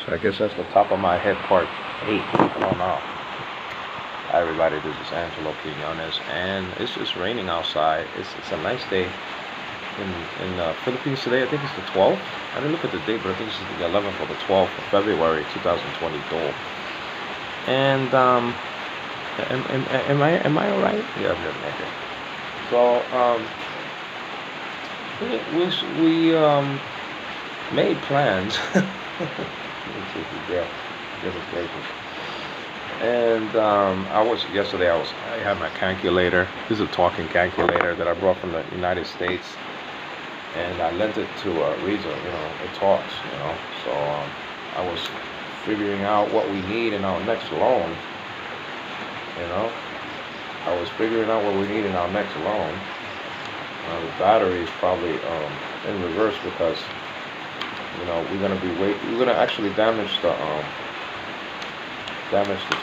So I guess that's the top of my head, part 8. I don't know. Hi everybody, this is Angelo Quinones, and it's just raining outside. It's a nice day in the Philippines today. I think it's the 12th. I didn't look at the date, but I think it's the 11th or the 12th of February 2022. And am I alright? Yeah, I'm good. Okay. So we made plans. And I had my calculator. This is a talking calculator that I brought from the United States, and I lent it to Reza. It talks. So I was figuring out what we need in our next loan. I was figuring out what we need in our next loan. The battery is probably in reverse because we're gonna actually damage the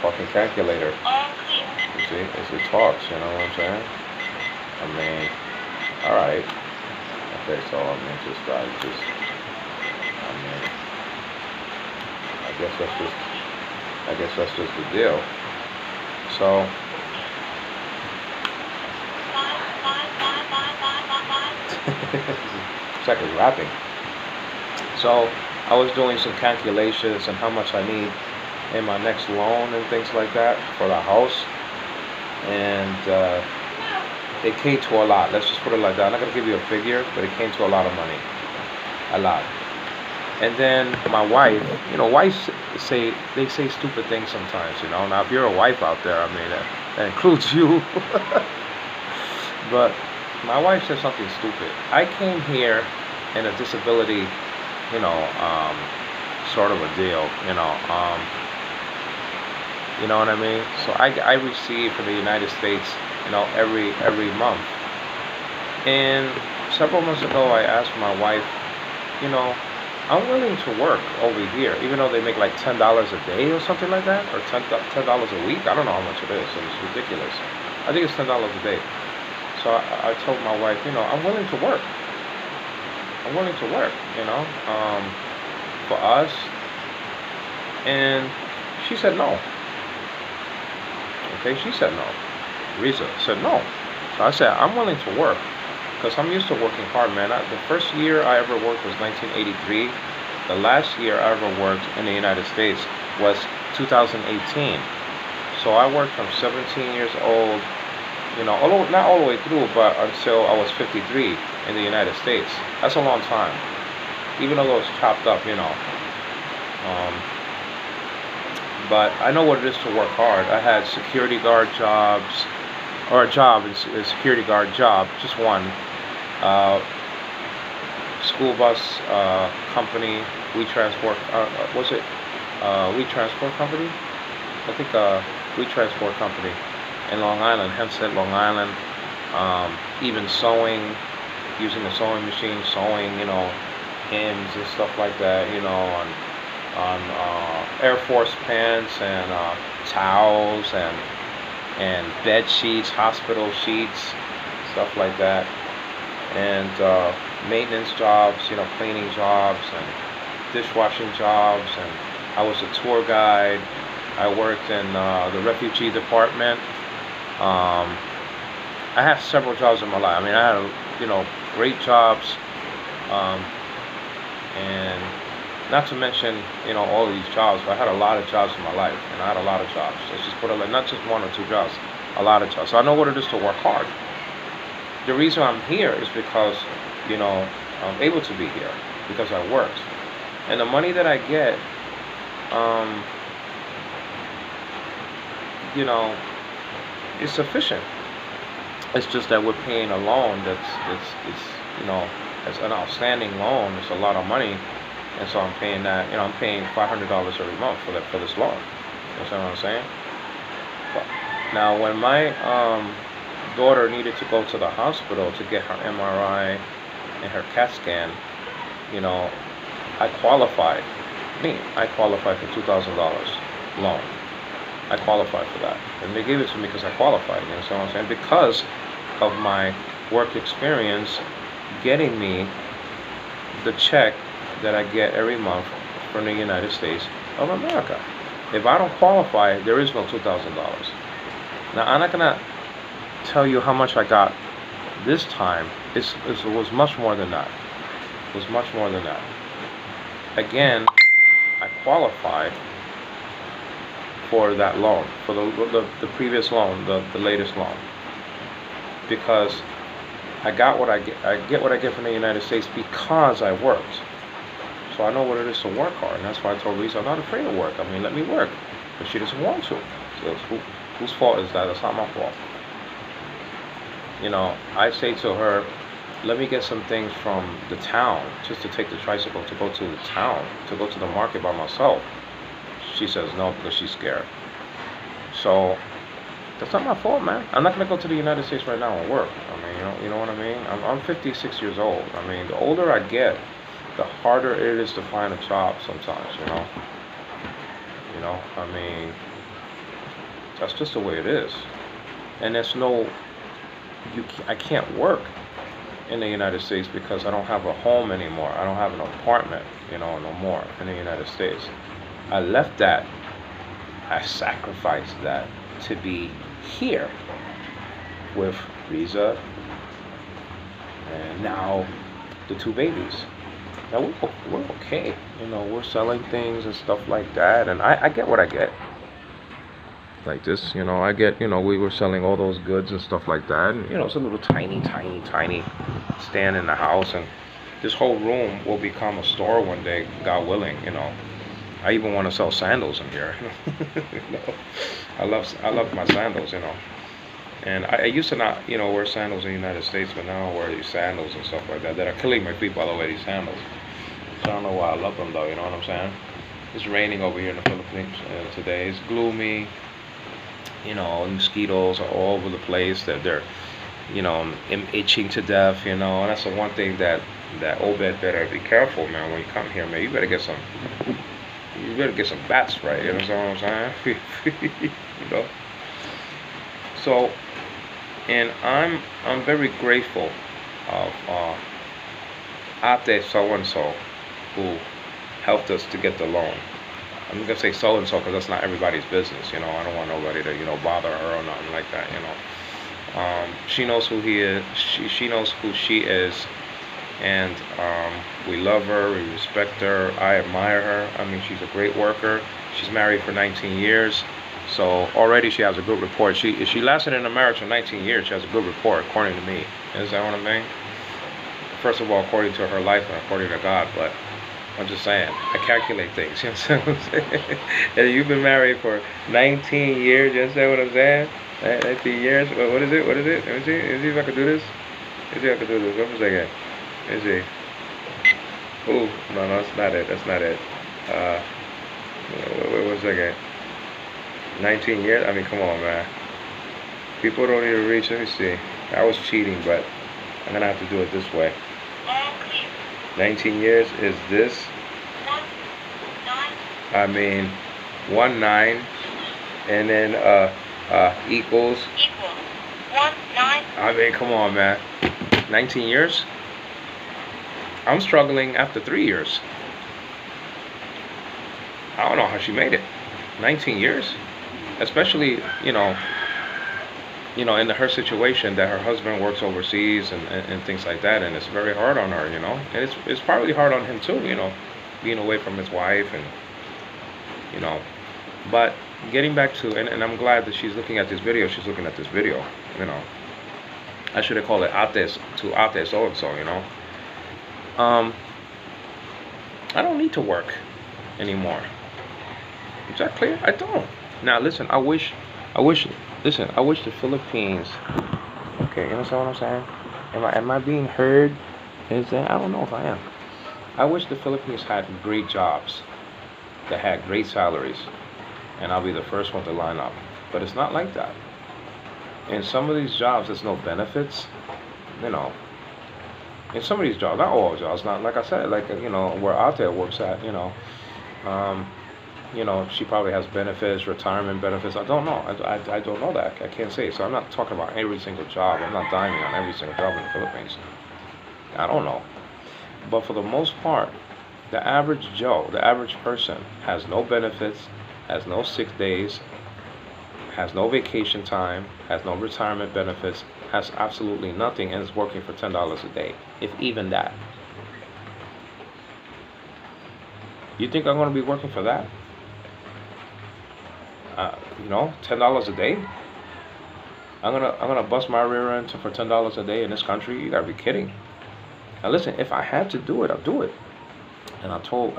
talking calculator. You see, it talks. You know what I'm saying? I mean, all right. Okay, so I guess that's just the deal. So. It's like it's rapping. So I was doing some calculations on how much I need in my next loan and things like that for the house, and it came to a lot. Let's just put it like that. I'm not gonna give you a figure, but it came to a lot of money, a lot. And then my wife, wives say stupid things sometimes. Now if you're a wife out there, I mean that includes you. But my wife said something stupid. I came here in a disability, sort of a deal, you know what I mean? So I receive from the United States, every month. And several months ago, I asked my wife, I'm willing to work over here, even though they make like $10 a day or something like that, or $10 a week. I don't know how much it is. It's ridiculous. I think it's $10 a day. So I told my wife, I'm willing to work. I'm willing to work, for us. And she said no. Okay, she said no. Reza said no. So I said, I'm willing to work because I'm used to working hard, man. The first year I ever worked was 1983. The last year I ever worked in the United States was 2018. So I worked from 17 years old, although not all the way through, but until I was 53 in the United States. That's a long time, even though it was chopped up, but I know what it is to work hard. I had security guard jobs, or a job, a security guard job, just one. School bus company, We Transport, was it We Transport Company? I think We Transport Company in Long Island, Hempstead, Long Island. Even sewing, using the sewing machine, sewing, hymns and stuff like that, on Air Force pants and towels and bed sheets, hospital sheets, stuff like that, and maintenance jobs, cleaning jobs and dishwashing jobs. And I was a tour guide. I worked in the refugee department. I had several jobs in my life. I mean, I had, great jobs, and not to mention, all of these jobs, but I had a lot of jobs in my life, and I had a lot of jobs. Let's just put it like, not just one or two jobs, a lot of jobs. So I know what it is to work hard. The reason I'm here is because, I'm able to be here because I worked. And the money that I get, is sufficient. It's just that we're paying a loan it's an outstanding loan. It's a lot of money, and so I'm paying that. I'm paying $500 every month for this loan. You understand what I'm saying? But now, when my daughter needed to go to the hospital to get her MRI and her CAT scan, I qualified. I qualified for $2,000 loan. I qualified for that, and they gave it to me because I qualified. You understand what I'm saying? Because of my work experience, getting me the check that I get every month from the United States of America. If I don't qualify, there is no $2,000. Now, I'm not gonna tell you how much I got this time. It was much more than that. It was much more than that. Again, I qualified for that loan, for the previous loan, the latest loan, because I got what I get what I get from the United States because I worked. So I know what it is to work hard, and that's why I told Lisa I'm not afraid of work. I mean, let me work, but she doesn't want to. So whose fault is that? It's not my fault. You know, I say to her, let me get some things from the town, just to take the tricycle to go to the town, to go to the market by myself. She says no because she's scared. So that's not my fault, man. I'm not gonna go to the United States right now and work. I mean, you know what I mean? I'm 56 years old. I mean, the older I get, the harder it is to find a job sometimes. I mean, that's just the way it is. And there's no, I can't work in the United States because I don't have a home anymore. I don't have an apartment, no more in the United States. I left that, I sacrificed that to be here with Riza and now the 2 babies. Now we're okay, we're selling things and stuff like that, and I get what I get. Like this, I get, we were selling all those goods and stuff like that, and it's a little tiny stand in the house, and this whole room will become a store one day, God willing. I even want to sell sandals in here. I love my sandals, and I used to not, wear sandals in the United States, but now I wear these sandals and stuff like that are killing my feet, by the way, these sandals. So I don't know why I love them though, you know what I'm saying? It's raining over here in the Philippines today. It's gloomy. Mosquitoes are all over the place. They're itching to death. And that's the one thing that Obed better be careful, man. When you come here, man, you better get some bats, right? You know what I'm saying? So, and I'm very grateful of Ate so and so who helped us to get the loan. I'm gonna say so and so because that's not everybody's business. I don't want nobody to bother her or nothing like that. She knows who he is. She knows who she is, and we love her. We respect her. I admire her. I mean, she's a great worker. She's married for 19 years, so already she has a good report. If she lasted in a marriage for 19 years, she has a good report according to me. Is that what I mean? First of all, according to her life and according to God, but I'm just saying, I calculate things, you understand what I'm saying? And you've been married for 19 years, you understand what I'm saying? 19 years, what is it? Let me see if I can do this. Let me see if I can do this, one second. Let me see. Ooh, no, that's not it, wait 1 second. 19 years, I mean, come on, man. People don't even reach, let me see. I was cheating, but I'm gonna have to do it this way. 19 years is this. 19. 19, and then equals. 19. I mean, come on, man. 19 years. I'm struggling after 3 years. I don't know how she made it. 19 years, especially in her situation that her husband works overseas and things like that, and it's very hard on her, and it's probably hard on him too, being away from his wife, and but getting back to, and I'm glad that she's looking at this video. I should have called it Ates to Ate so and so, I don't need to work anymore. Is that clear? I don't. Now listen, I wish the Philippines, okay, you understand what I'm saying? Am I being heard? I don't know if I am. I wish the Philippines had great jobs that had great salaries, and I'll be the first one to line up. But it's not like that. In some of these jobs, there's no benefits, In some of these jobs, not all jobs, not like I said, like, where Ate works at, she probably has benefits, retirement benefits. I don't know. I don't know that. I can't say. So I'm not talking about every single job. I'm not diving on every single job in the Philippines. I don't know. But for the most part, The average Joe, the average person, has no benefits, has no sick days, has no vacation time, has no retirement benefits, has absolutely nothing, and is working for $10 a day, if even that. You think I'm going to be working for that? $10 a day. I'm gonna bust my rear end for $10 a day in this country. You gotta be kidding. Now listen, if I had to do it, I'll do it. And I told